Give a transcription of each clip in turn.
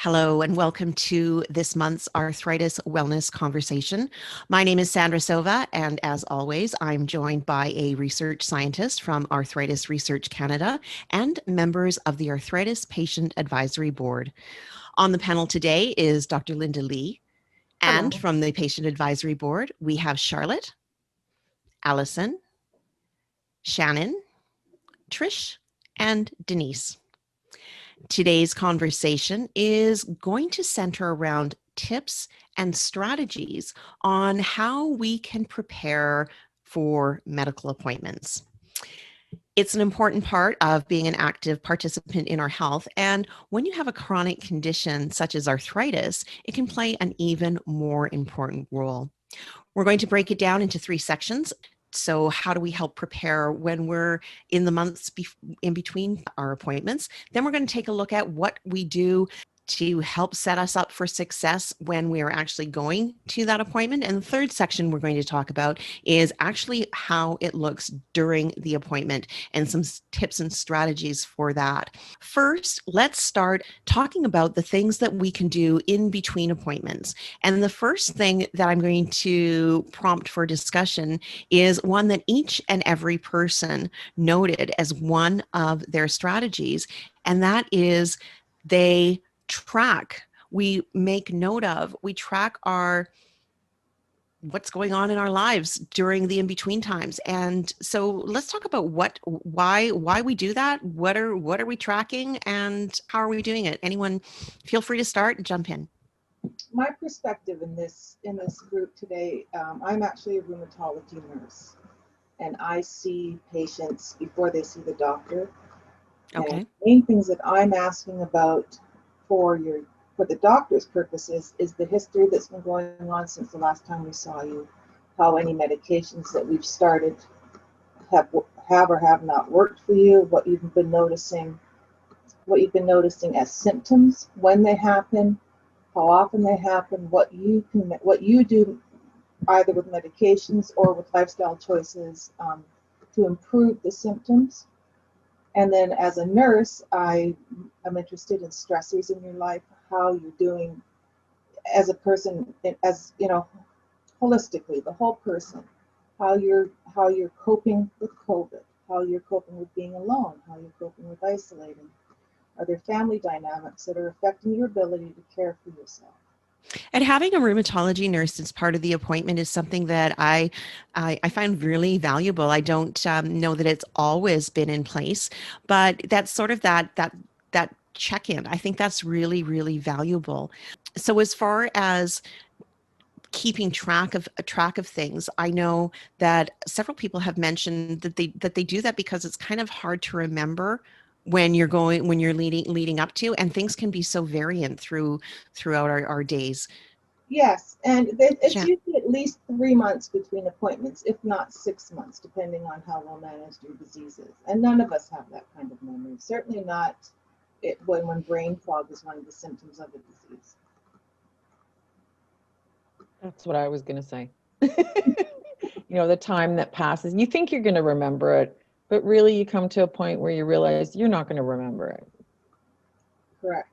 Hello and welcome to this month's Arthritis Wellness Conversation. My name is Sandra Sova, and as always, I'm joined by a research scientist from Arthritis Research Canada and members of the Arthritis Patient Advisory Board. On the panel today is Dr. Linda Lee, and Hello. from the Patient Advisory Board, we have Charlotte, Allison, Shannon, Trish, and Denise. Today's conversation is going to center around tips and strategies on how we can prepare for medical appointments. It's an important part of being an active participant in our health, and when you have a chronic condition such as arthritis, it can play an even more important role. We're going to break it down into 3 sections. So how do we help prepare when we're in the months in between our appointments? Then we're going to take a look at what we do to help set us up for success when we are actually going to that appointment. And the third section we're going to talk about is actually how it looks during the appointment and some tips and strategies for that. First, let's start talking about the things that we can do in between appointments. And the first thing that I'm going to prompt for discussion is one that each and every person noted as one of their strategies, and that is they we make note of, we track what's going on in our lives during the in-between times. And so let's talk about why we do that. What are we tracking and how are we doing it? Anyone feel free to start and jump in. My perspective in this group today, I'm actually a rheumatology nurse, and I see patients before they see the doctor. Okay. And the main things that I'm asking about for the doctor's purposes is the history that's been going on since the last time we saw you, how any medications that we've started have or have not worked for you, what you've been noticing as symptoms, when they happen, how often they happen, what you do either with medications or with lifestyle choices to improve the symptoms. And then as a nurse, I'm interested in stressors in your life, how you're doing as a person, as you know, holistically, the whole person, how you're coping with COVID, how you're coping with being alone, how you're coping with isolating. Are there family dynamics that are affecting your ability to care for yourself? And having a rheumatology nurse as part of the appointment is something that I find really valuable. I don't know that it's always been in place, but that's sort of that check-in. I think that's really, really valuable. So as far as keeping track of things, I know that several people have mentioned that they do that because it's kind of hard to remember when you're leading up to, and things can be so variant throughout our days. Yes, and it's Shan- usually at least 3 months between appointments, if not 6 months, depending on how well managed your disease is. And none of us have that kind of memory. Certainly not when brain fog is one of the symptoms of a disease. That's what I was going to say. The time that passes, you think you're going to remember it, but really you come to a point where you realize you're not going to remember it. Correct.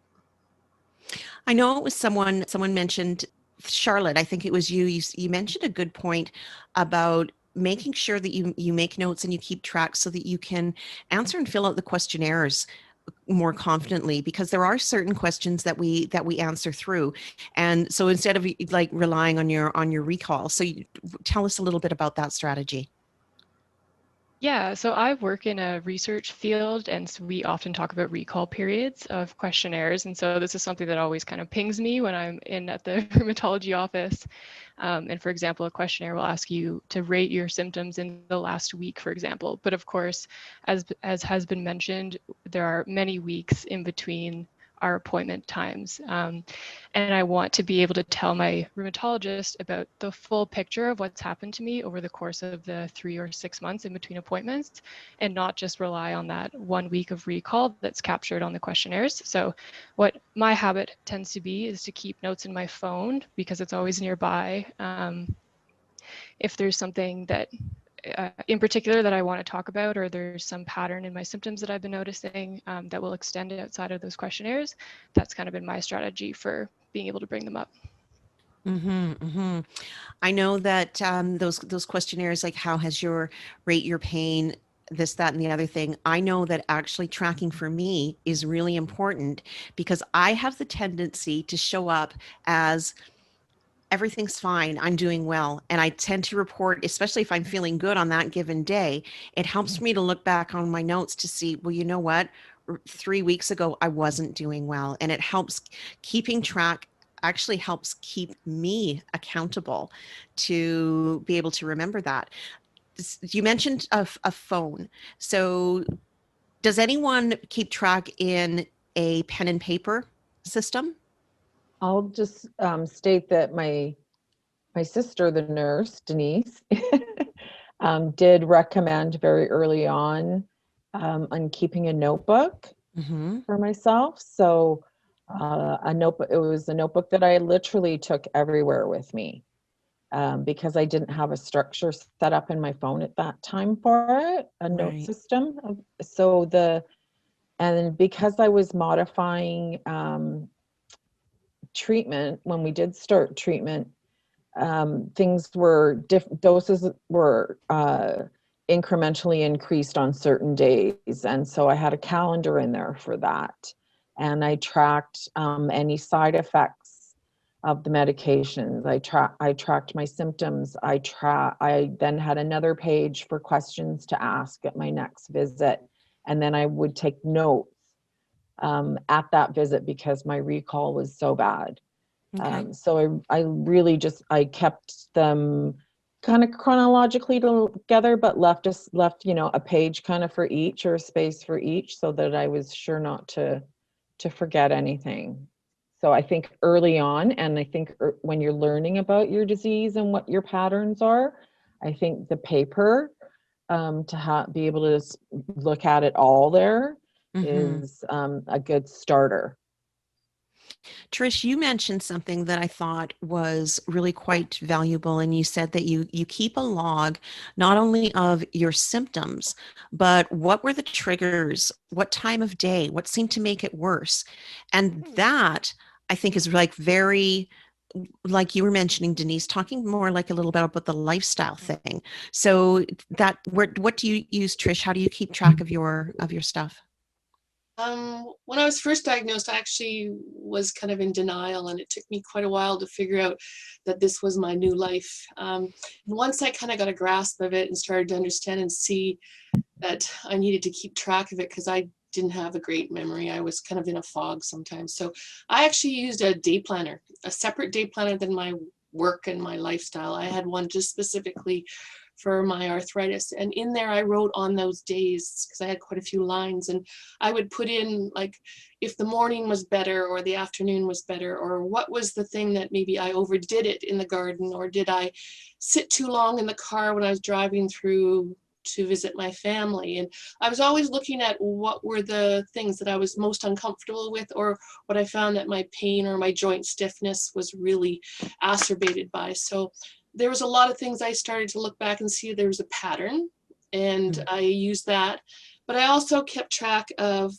I know it was someone mentioned, Charlotte, I think it was you. You mentioned a good point about making sure that you make notes and you keep track so that you can answer and fill out the questionnaires more confidently, because there are certain questions that we answer through, and so instead of like relying on your recall. So tell us a little bit about that strategy. Yeah, so I work in a research field, and so we often talk about recall periods of questionnaires. And so this is something that always kind of pings me when I'm in at the rheumatology office. And for example, a questionnaire will ask you to rate your symptoms in the last week, for example. But of course, as has been mentioned, there are many weeks in between our appointment times. And I want to be able to tell my rheumatologist about the full picture of what's happened to me over the course of the 3 or 6 months in between appointments, and not just rely on that 1 week of recall that's captured on the questionnaires. So what my habit tends to be is to keep notes in my phone because it's always nearby. If there's something that in particular that I want to talk about, or there's some pattern in my symptoms that I've been noticing that will extend outside of those questionnaires, that's kind of been my strategy for being able to bring them up. I know that those questionnaires, like how has your rate your pain, this, that, and the other thing. I know that actually tracking for me is really important because I have the tendency to show up as everything's fine, I'm doing well. And I tend to report, especially if I'm feeling good on that given day, it helps me to look back on my notes to see, well, you know what? 3 weeks ago, I wasn't doing well. And it helps keeping track actually helps keep me accountable to be able to remember that. You mentioned a phone. So does anyone keep track in a pen and paper system? I'll just state that my sister, the nurse, Denise, did recommend very early on keeping a notebook for myself. So a notebook, it was a notebook that I literally took everywhere with me because I didn't have a structure set up in my phone at that time for it, a note system. And because I was modifying treatment, when we did start treatment, things were doses were incrementally increased on certain days, and so I had a calendar in there for that, and I tracked any side effects of the medications. I tracked my symptoms. I then had another page for questions to ask at my next visit, and then I would take notes at that visit because my recall was so bad. So I really I kept them kind of chronologically together, but left a page kind of for each, or a space for each, so that I was sure not to forget anything. So I think early on, and I think when you're learning about your disease and what your patterns are, I think the paper to be able to look at it all there is a good starter. Trish, you mentioned something that I thought was really quite valuable, and you said that you keep a log not only of your symptoms, but what were the triggers, what time of day, what seemed to make it worse. And that, I think, is like very, like you were mentioning, Denise, talking more like a little bit about the lifestyle thing. So what do you use, Trish? How do you keep track of your stuff? When I was first diagnosed, I actually was kind of in denial, and it took me quite a while to figure out that this was my new life. Once I kind of got a grasp of it and started to understand and see that I needed to keep track of it, because I didn't have a great memory. I was kind of in a fog sometimes. So I actually used a day planner, a separate day planner than my work and my lifestyle. I had one just specifically for my arthritis, and in there I wrote on those days, because I had quite a few lines, and I would put in like if the morning was better or the afternoon was better, or what was the thing that maybe I overdid it in the garden, or did I sit too long in the car when I was driving through to visit my family. And I was always looking at what were the things that I was most uncomfortable with, or what I found that my pain or my joint stiffness was really acerbated by. So there was a lot of things I started to look back and see there was a pattern, and I used that. But I also kept track of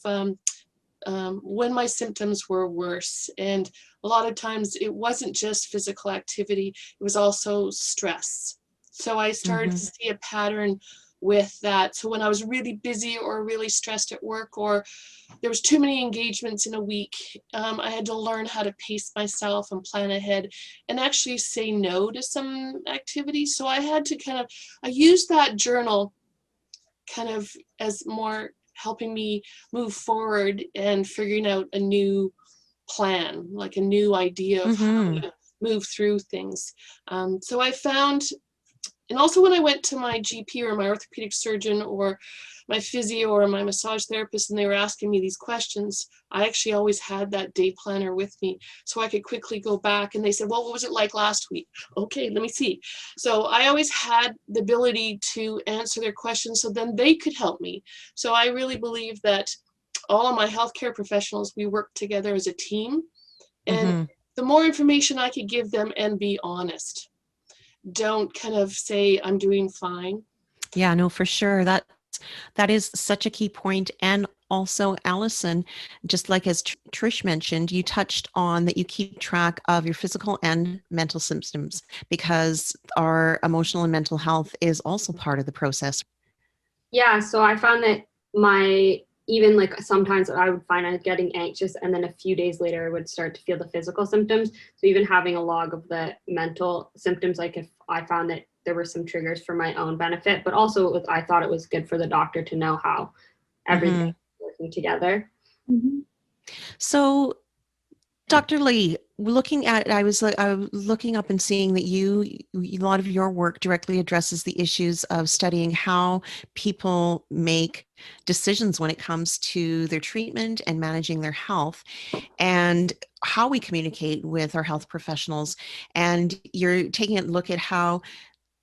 when my symptoms were worse. And a lot of times it wasn't just physical activity, it was also stress. So I started to see a pattern with that. So when I was really busy or really stressed at work, or there was too many engagements in a week, I had to learn how to pace myself and plan ahead and actually say no to some activities. So I had to I used that journal kind of as more helping me move forward and figuring out a new plan, like a new idea of how to move through things. So I found, and also when I went to my GP or my orthopedic surgeon or my physio or my massage therapist, and they were asking me these questions, I actually always had that day planner with me so I could quickly go back. And they said, well, what was it like last week? Okay, let me see. So I always had the ability to answer their questions so then they could help me. So I really believe that all of my healthcare professionals, we work together as a team. And the more information I could give them and be honest. Don't kind of say I'm doing fine. Yeah, no, for sure. That is such a key point. And also, Allison, just like as Trish mentioned, you touched on that you keep track of your physical and mental symptoms because our emotional and mental health is also part of the process. Yeah, so I found that even like sometimes I would find I was getting anxious, and then a few days later I would start to feel the physical symptoms. So even having a log of the mental symptoms, like if I found that there were some triggers for my own benefit, but also I thought it was good for the doctor to know how everything is working together. Mm-hmm. So, Dr. Lee, I was looking up and seeing that a lot of your work directly addresses the issues of studying how people make decisions when it comes to their treatment and managing their health, and how we communicate with our health professionals. And you're taking a look at how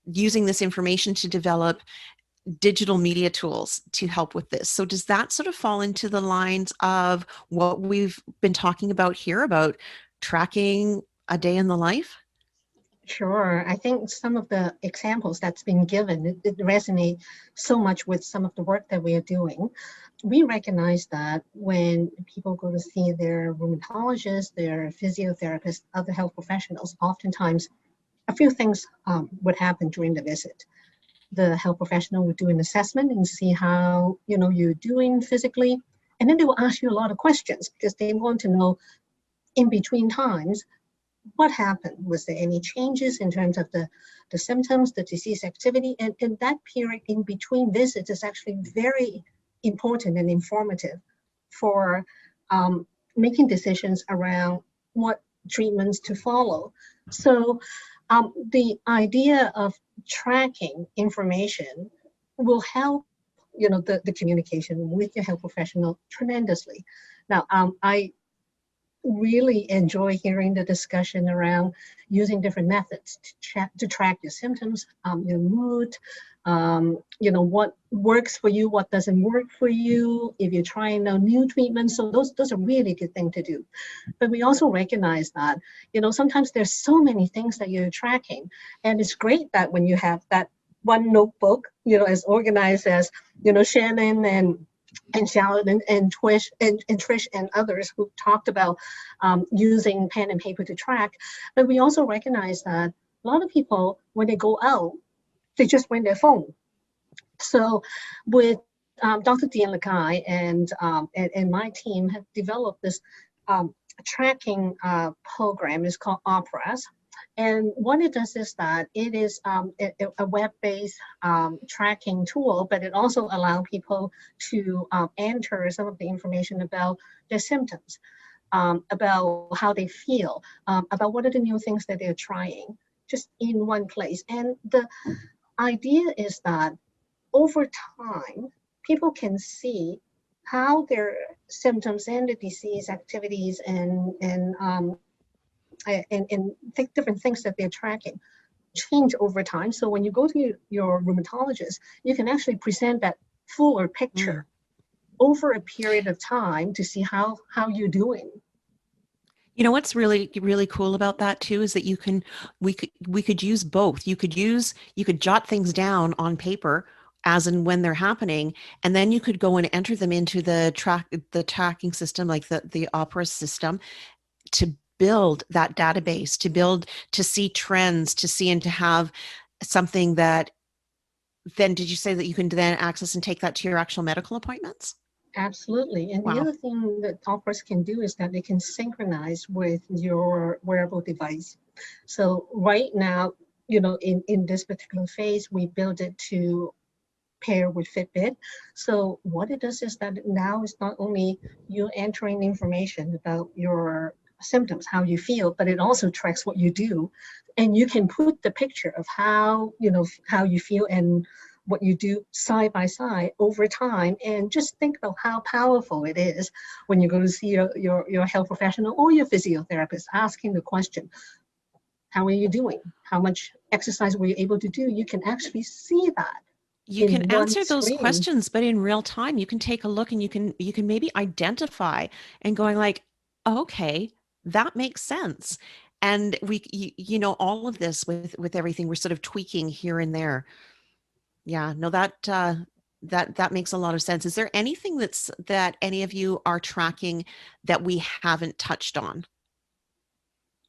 using this information to develop digital media tools to help with this. So does that sort of fall into the lines of what we've been talking about here about tracking a day in the life? Sure. I think some of the examples that's been given, it resonate so much with some of the work that we are doing. We recognize that when people go to see their rheumatologist, their physiotherapist, other health professionals, oftentimes a few things would happen during the visit. The health professional would do an assessment and see how you're doing physically, and then they will ask you a lot of questions because they want to know in between times what happened. Was there any changes in terms of the symptoms, the disease activity? And that period in between visits is actually very important and informative for making decisions around what treatments to follow. So the idea of tracking information will help the communication with your health professional tremendously. Now, I really enjoy hearing the discussion around using different methods to track your symptoms, your mood, what works for you, what doesn't work for you, if you're trying out new treatments. So those are really good things to do. But we also recognize that, sometimes there's so many things that you're tracking. And it's great that when you have that one notebook, as organized as, Shannon and Charlotte and Trish and others who talked about using pen and paper to track. But we also recognize that a lot of people, when they go out, they just bring their phone. So with Dr. Dean Lakai and my team have developed this tracking program. It's called Arthritis. And what it does is that it is a web-based tracking tool, but it also allows people to enter some of the information about their symptoms, about how they feel, about what are the new things that they're trying, just in one place. And the idea is that over time, people can see how their symptoms and the disease activities and different things that they're tracking change over time. So when you go to your rheumatologist, you can actually present that fuller picture over a period of time to see how you're doing. You know what's really, really cool about that too is that we could use both. You could jot things down on paper as and when they're happening, and then you could go and enter them into the tracking system, like the Opera system, to build that database, to see trends, to see and to have something that then, did you say that you can then access and take that to your actual medical appointments? Absolutely. And Wow. the other thing that Operas can do is that they can synchronize with your wearable device. So right now, in this particular phase, we built it to pair with Fitbit. So what it does is that now it's not only you entering information about your symptoms, how you feel, but it also tracks what you do. And you can put the picture of how you feel and what you do side by side over time, and just think about how powerful it is when you go to see your health professional or your physiotherapist, asking the question, how are you doing? How much exercise were you able to do? You can actually see that. You can one answer those screen. questions, but in real time, you can take a look and you can maybe identify and going like, okay, that makes sense. And all of this with everything, we're sort of tweaking here and there. Yeah, no, that makes a lot of sense. Is there anything that any of you are tracking that we haven't touched on?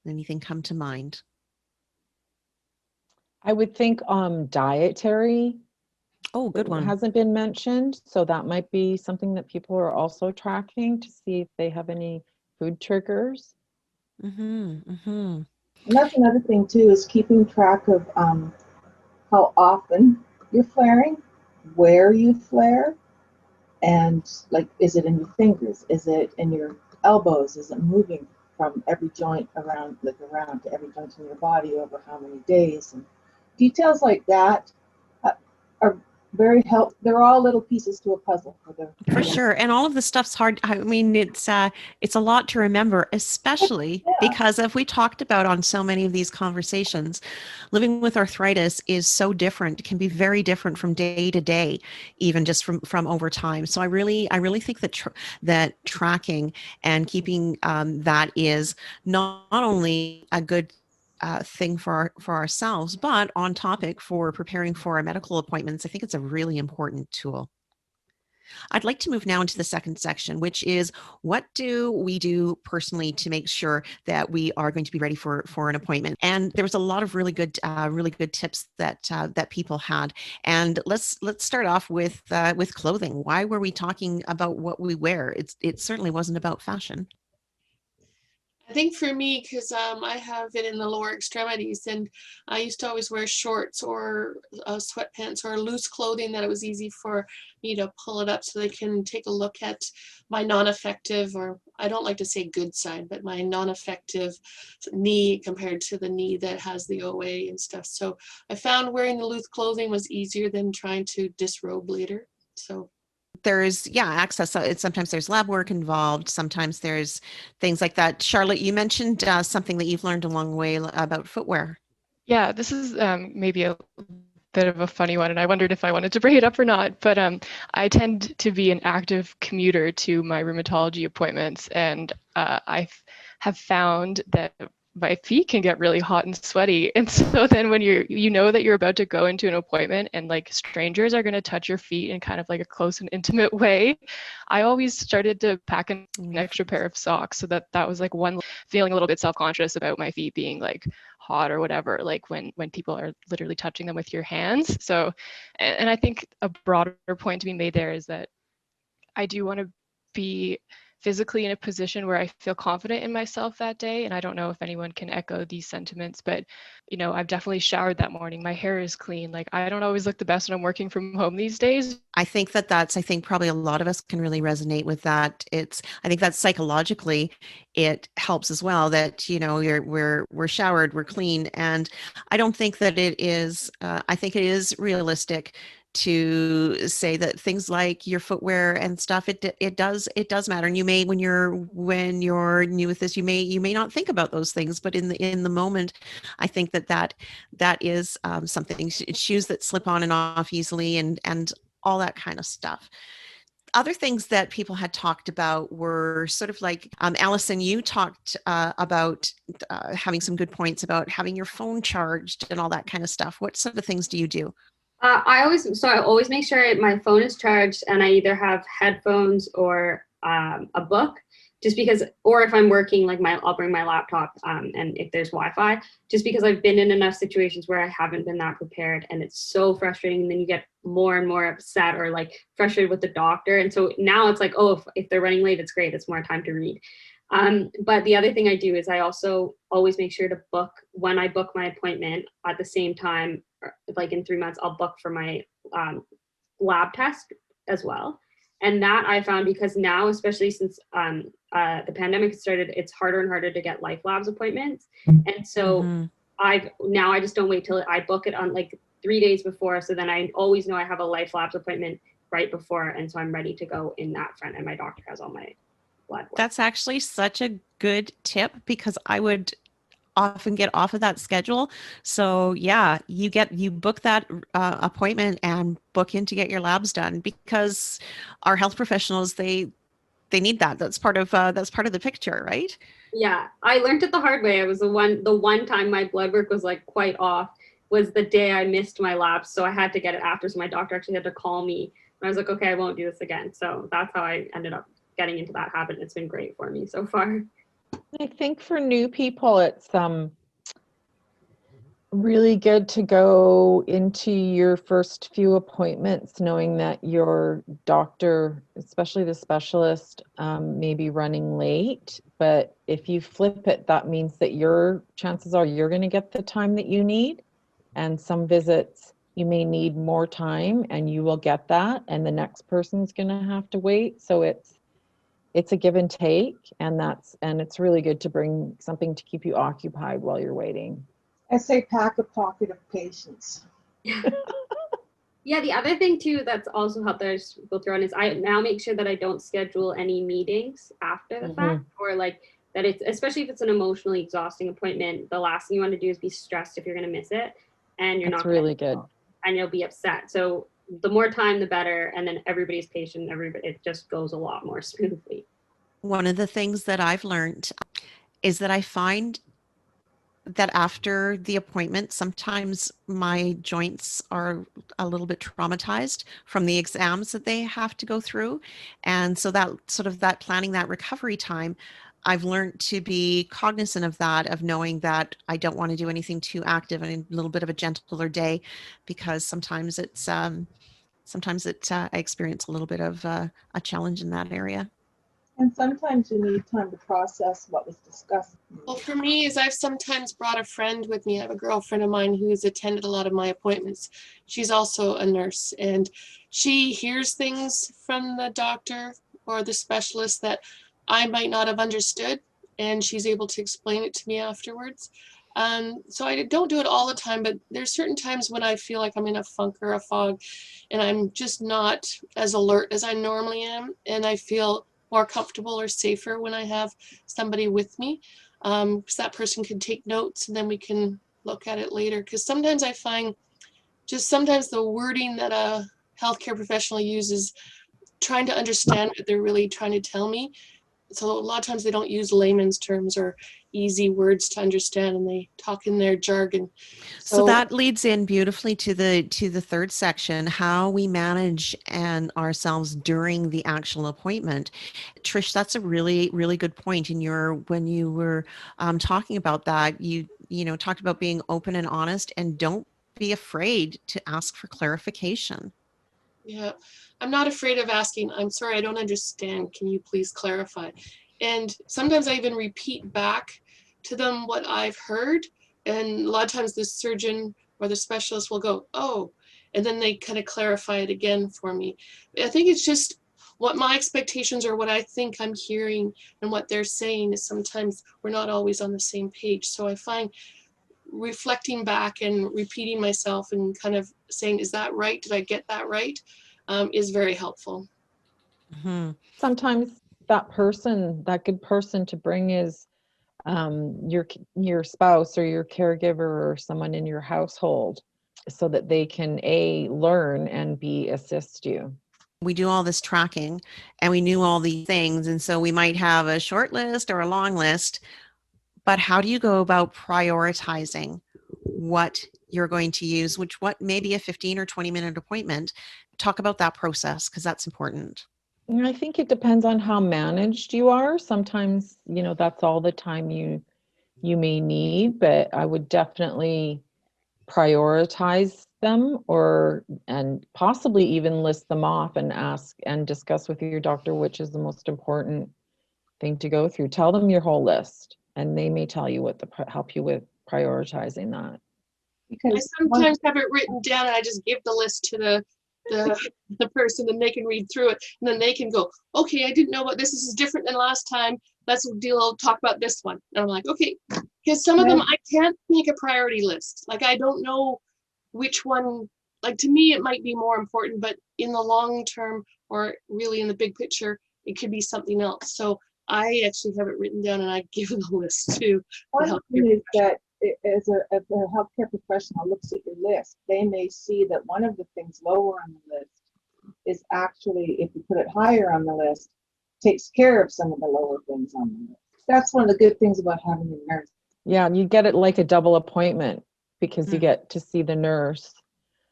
Anything come to mind? I would think dietary Oh, good one. hasn't been mentioned, so that might be something that people are also tracking to see if they have any food triggers. Mm-hmm, mm-hmm. And that's another thing too, is keeping track of how often you're flaring, where you flare, and like, is it in your fingers? Is it in your elbows? Is it moving from every joint around, like around to every joint in your body over how many days? And details like that are very helpful. They're all little pieces to a puzzle For sure. And all of the stuff's hard. I mean, it's a lot to remember, especially Yeah. because if we talked about on so many of these conversations, living with arthritis is so different. It can be very different from day to day, even just from over time. So I really think that that tracking and keeping that is not only a good thing for ourselves, but on topic for preparing for our medical appointments. I think it's a really important tool. I'd like to move now into the second section, which is what do we do personally to make sure that we are going to be ready for an appointment? And there was a lot of really good tips that people had. And let's start off with clothing. Why were we talking about what we wear? It certainly wasn't about fashion. I think for me, because I have it in the lower extremities, and I used to always wear shorts or sweatpants or loose clothing that it was easy for me to pull it up so they can take a look at my non-effective, or I don't like to say good side, but my non-effective knee compared to the knee that has the OA and stuff. So I found wearing the loose clothing was easier than trying to disrobe later. So there's access. So sometimes there's lab work involved. Sometimes there's things like that. Charlotte, you mentioned something that you've learned along the way about footwear. Yeah, this is maybe a bit of a funny one, and I wondered if I wanted to bring it up or not. But I tend to be an active commuter to my rheumatology appointments, and I have found that my feet can get really hot and sweaty. And so then when you know that you're about to go into an appointment and like strangers are going to touch your feet in kind of like a close and intimate way, I always started to pack an extra pair of socks, so that was like one, feeling a little bit self-conscious about my feet being like hot or whatever, like when people are literally touching them with your hands. So, and I think a broader point to be made there is that I do want to be physically in a position where I feel confident in myself that day. And I don't know if anyone can echo these sentiments, but I've definitely showered that morning. My hair is clean. Like, I don't always look the best when I'm working from home these days. I think I think probably a lot of us can really resonate with that. I think that psychologically it helps as well that, we're showered, we're clean. And I don't think that it is, I think it is realistic to say that things like your footwear and stuff, it does matter. And you may, when you're new with this, you may not think about those things, but in the moment, I think that is something. Shoes that slip on and off easily, and all that kind of stuff. Other things that people had talked about were sort of like, Allison, you talked about having some good points about having your phone charged and all that kind of stuff. What sort of things do you do? I always make sure my phone is charged, and I either have headphones or a book, just because, or if I'm working, like I'll bring my laptop, and if there's Wi-Fi, just because I've been in enough situations where I haven't been that prepared, and it's so frustrating. And then you get more and more upset or like frustrated with the doctor. And so now it's like, oh, if they're running late, it's great. It's more time to read. But the other thing I do is I also always make sure to book, when I book my appointment, at the same time, like in 3 months, I'll book for my lab test as well. And that I found, because now, especially since the pandemic started, it's harder and harder to get life labs appointments. And so I just don't wait till I book it on like 3 days before. So then I always know I have a life labs appointment right before. And so I'm ready to go in that front, and my doctor has all my blood work. That's actually such a good tip, because I would often get off of that schedule. So yeah, you book that appointment and book in to get your labs done, because our health professionals, they need that. That's part of the picture, right? Yeah, I learned it the hard way. I was the one time my blood work was like quite off was the day I missed my labs. So I had to get it after. So my doctor actually had to call me. And I was like, okay, I won't do this again. So that's how I ended up getting into that habit. It's been great for me so far. I think for new people, it's really good to go into your first few appointments knowing that your doctor, especially the specialist, may be running late. But if you flip it, that means that your chances are you're going to get the time that you need. And some visits, you may need more time and you will get that. And the next person's going to have to wait. So it's a give and take. And it's really good to bring something to keep you occupied while you're waiting. I say pack a pocket of patience. Yeah, the other thing too that's also helped that I just will throw in is I now make sure that I don't schedule any meetings after the fact, or like that it's, especially if it's an emotionally exhausting appointment, the last thing you want to do is be stressed if you're going to miss it, and you're That's not really good. and you'll be upset. So the more time, the better, and then everybody's patient. It just goes a lot more smoothly. One of the things that I've learned is that I find that after the appointment, sometimes my joints are a little bit traumatized from the exams that they have to go through. And so that sort of that planning that recovery time, I've learned to be cognizant of that, of knowing that I don't want to do anything too active and a little bit of a gentler day, because sometimes I experience a little bit of a challenge in that area. And sometimes you need time to process what was discussed. Well, for me, is I've sometimes brought a friend with me. I have a girlfriend of mine who has attended a lot of my appointments. She's also a nurse, and she hears things from the doctor or the specialist that I might not have understood, and she's able to explain it to me afterwards. So I don't do it all the time, but there's certain times when I feel like I'm in a funk or a fog, and I'm just not as alert as I normally am, and I feel more comfortable or safer when I have somebody with me, because that person can take notes and then we can look at it later. Because sometimes I find sometimes the wording that a healthcare professional uses, trying to understand what they're really trying to tell me. So a lot of times they don't use layman's terms or easy words to understand, and they talk in their jargon. So that leads in beautifully to the third section, how we manage ourselves during the actual appointment. Trish, that's a really, really good point. When you were talking about that, you talked about being open and honest, and don't be afraid to ask for clarification. Yeah, I'm not afraid of asking, I'm sorry, I don't understand. Can you please clarify? And sometimes I even repeat back to them what I've heard. And a lot of times the surgeon or the specialist will go, oh, and then they kind of clarify it again for me. I think it's just what my expectations are, what I think I'm hearing, and what they're saying is sometimes we're not always on the same page. So I find reflecting back and repeating myself and kind of saying, is that right? Did I get that right? Is very helpful. Mm-hmm. Sometimes that good person to bring is your spouse or your caregiver or someone in your household, so that they can learn and assist you. We do all this tracking and we knew all these things. And so we might have a short list or a long list, but how do you go about prioritizing what you're going to use, what maybe a 15 or 20 minute appointment? Talk about that process, because that's important. I think it depends on how managed you are. Sometimes, that's all the time you may need, but I would definitely prioritize them and possibly even list them off and ask and discuss with your doctor which is the most important thing to go through. Tell them your whole list and they may tell you what to help you with prioritizing that. I sometimes have it written down and I just give the list to the person and they can read through it, and then they can go, okay, I didn't know about this. This is different than last time. Let's talk about this one. And I'm like, okay, because some of them I can't make a priority list. Like I don't know which one, like to me it might be more important, but in the long term or really in the big picture, it could be something else. So I actually have it written down and I give the list to the healthcare professional. That as a healthcare professional looks at your list, they may see that one of the things lower on the list is actually, if you put it higher on the list, takes care of some of the lower things on the list. That's one of the good things about having a nurse. Yeah, you get it like a double appointment, because you Mm. get to see the nurse.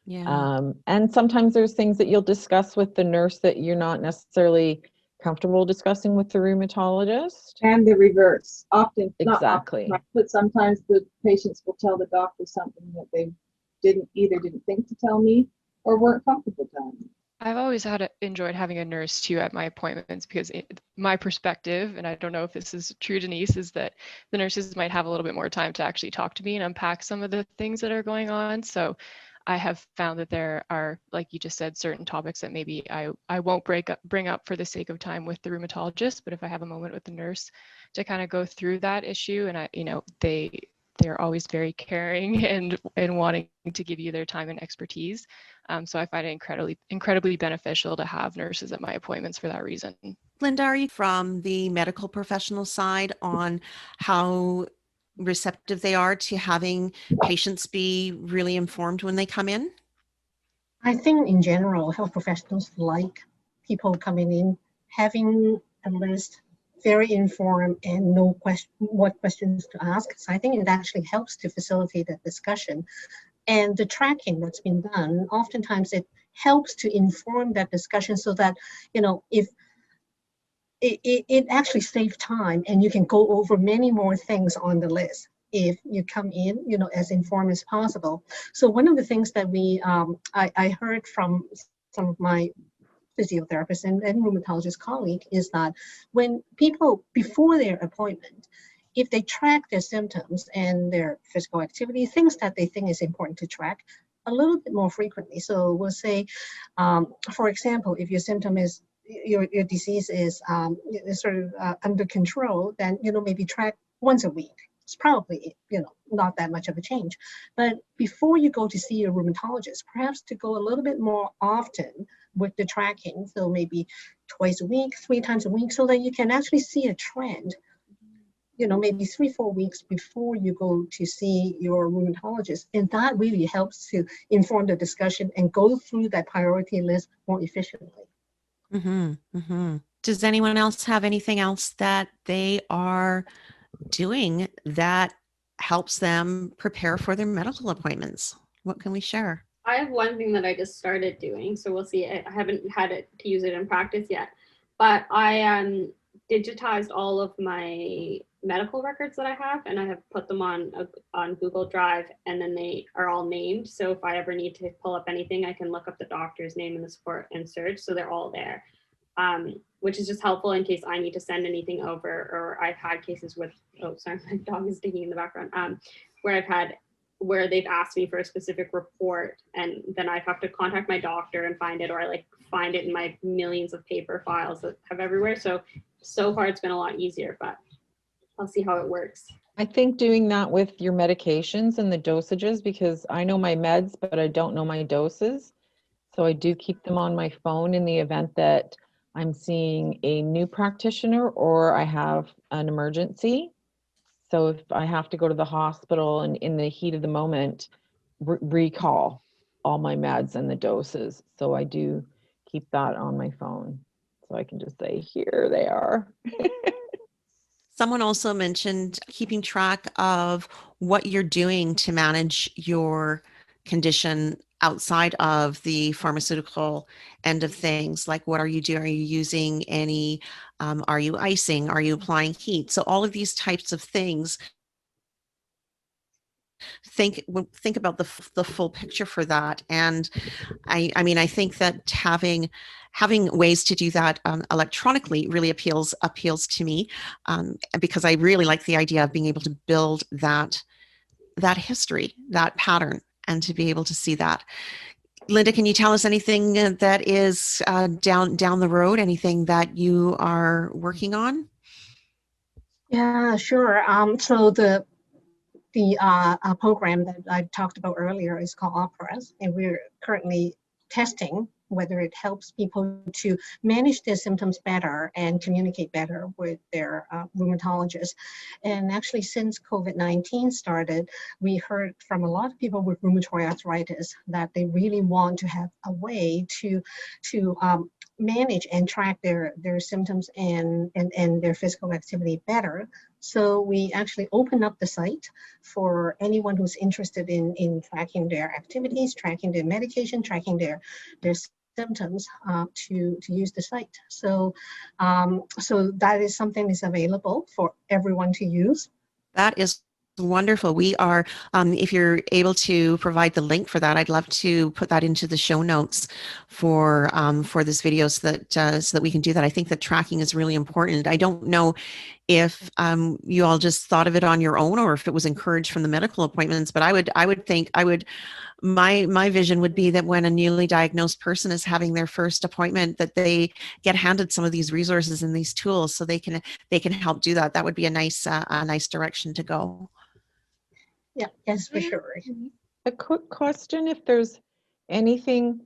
Yeah. And sometimes there's things that you'll discuss with the nurse that you're not necessarily comfortable discussing with the rheumatologist. And the reverse. Often, not often, Exactly. but sometimes the patients will tell the doctor something that they didn't think to tell me or weren't comfortable telling me. I've always enjoyed having a nurse too at my appointments because my perspective, and I don't know if this is true, Denise, is that the nurses might have a little bit more time to actually talk to me and unpack some of the things that are going on. So I have found that there are, like you just said, certain topics that maybe I won't bring up for the sake of time with the rheumatologist, but if I have a moment with the nurse to kind of go through that issue, and they're always very caring and wanting to give you their time and expertise. So I find it incredibly beneficial to have nurses at my appointments for that reason. Linda, are you from the medical professional side on how receptive they are to having patients be really informed when they come in? I think in general, health professionals like people coming in, having a list, very informed and know what questions to ask. So I think it actually helps to facilitate that discussion. And the tracking that's been done, oftentimes it helps to inform that discussion so that, if it actually saves time and you can go over many more things on the list if you come in, as informed as possible. So one of the things that I heard from some of my physiotherapists and rheumatologist colleague is that when people, before their appointment, if they track their symptoms and their physical activity, things that they think is important to track a little bit more frequently. So we'll say, for example, if your symptom is, your disease is sort of under control, then, maybe track once a week. It's probably, not that much of a change. But before you go to see your rheumatologist, perhaps to go a little bit more often with the tracking. So maybe twice a week, 3 times a week, so that you can actually see a trend, maybe 3-4 weeks before you go to see your rheumatologist. And that really helps to inform the discussion and go through that priority list more efficiently. Mm-hmm, mm-hmm. Does anyone else have anything else that they are doing that helps them prepare for their medical appointments? What can we share? I have one thing that I just started doing, so we'll see. I haven't had it to use it in practice yet, but I digitized all of my medical records that I have, and I have put them on Google Drive, and then they are all named. So if I ever need to pull up anything, I can look up the doctor's name in the support and search. So they're all there, which is just helpful in case I need to send anything over. Or I've had cases with, oh, sorry, my dog is digging in the background, where they've asked me for a specific report, and then I have to contact my doctor and find it, or I find it in my millions of paper files that have everywhere. So far it's been a lot easier, but I'll see how it works. I think doing that with your medications and the dosages, because I know my meds, but I don't know my doses. So I do keep them on my phone in the event that I'm seeing a new practitioner or I have an emergency. So if I have to go to the hospital and in the heat of the moment, recall all my meds and the doses. So I do keep that on my phone. So I can just say, here they are. Someone also mentioned keeping track of what you're doing to manage your condition outside of the pharmaceutical end of things. Like, what are you doing? Are you using any, are you icing? Are you applying heat? So all of these types of things, think about the full picture for that. And I mean, I think that having ways to do that electronically really appeals to me, because I really like the idea of being able to build that history, that pattern, and to be able to see that. Linda, can you tell us anything that is down the road? Anything that you are working on? Yeah, sure. So the program that I talked about earlier is called Arthritis, and we're currently testing whether it helps people to manage their symptoms better and communicate better with their rheumatologist. And actually, since COVID-19 started, we heard from a lot of people with rheumatoid arthritis that they really want to have a way to manage and track their symptoms and their physical activity better. So we actually open up the site for anyone who's interested in tracking their activities, tracking their medication, tracking their symptoms to use the site. So so that is something that's available for everyone to use. That is wonderful. We are, if you're able to provide the link for that, I'd love to put that into the show notes for this video so that we can do that. I think that tracking is really important. I don't know if you all just thought of it on your own or if it was encouraged from the medical appointments, but I would think my vision would be that when a newly diagnosed person is having their first appointment, that they get handed some of these resources and these tools so they can help do that. That would be a nice direction to go. Yeah, yes, for sure. A quick question, if there's anything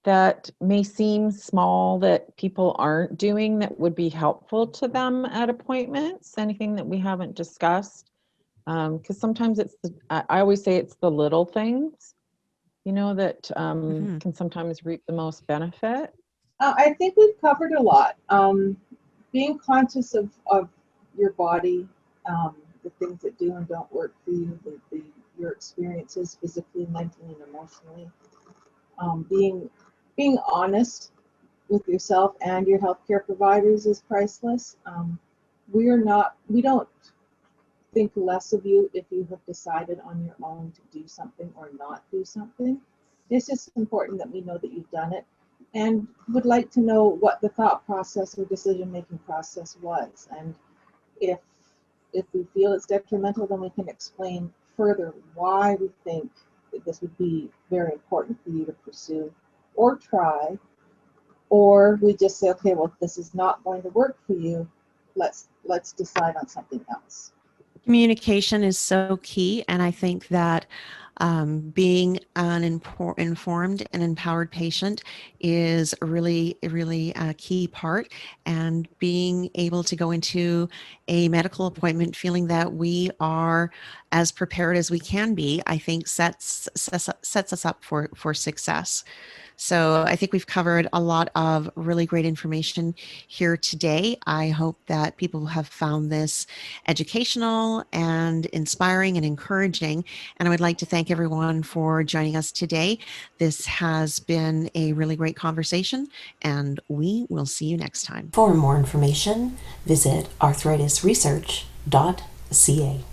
that may seem small that people aren't doing that would be helpful to them at appointments, anything that we haven't discussed? Because sometimes I always say it's the little things, that can sometimes reap the most benefit. I think we've covered a lot. Being conscious of your body, the things that do and don't work for you, your experiences physically, mentally, and emotionally. Being honest with yourself and your healthcare providers is priceless. We don't think less of you if you have decided on your own to do something or not do something. It's just important that we know that you've done it and would like to know what the thought process or decision-making process was. And if we feel it's detrimental, then we can explain further why we think that this would be very important for you to pursue or try. Or we just say, okay, well, if this is not going to work for you, let's decide on something else. Communication is so key, and I think that being an informed and empowered patient is really a key part, and being able to go into a medical appointment feeling that we are as prepared as we can be, I think sets us up for success. So I think we've covered a lot of really great information here today. I hope that people have found this educational and inspiring and encouraging. And I would like to thank everyone for joining us today. This has been a really great conversation, and we will see you next time. For more information, visit arthritisresearch.ca.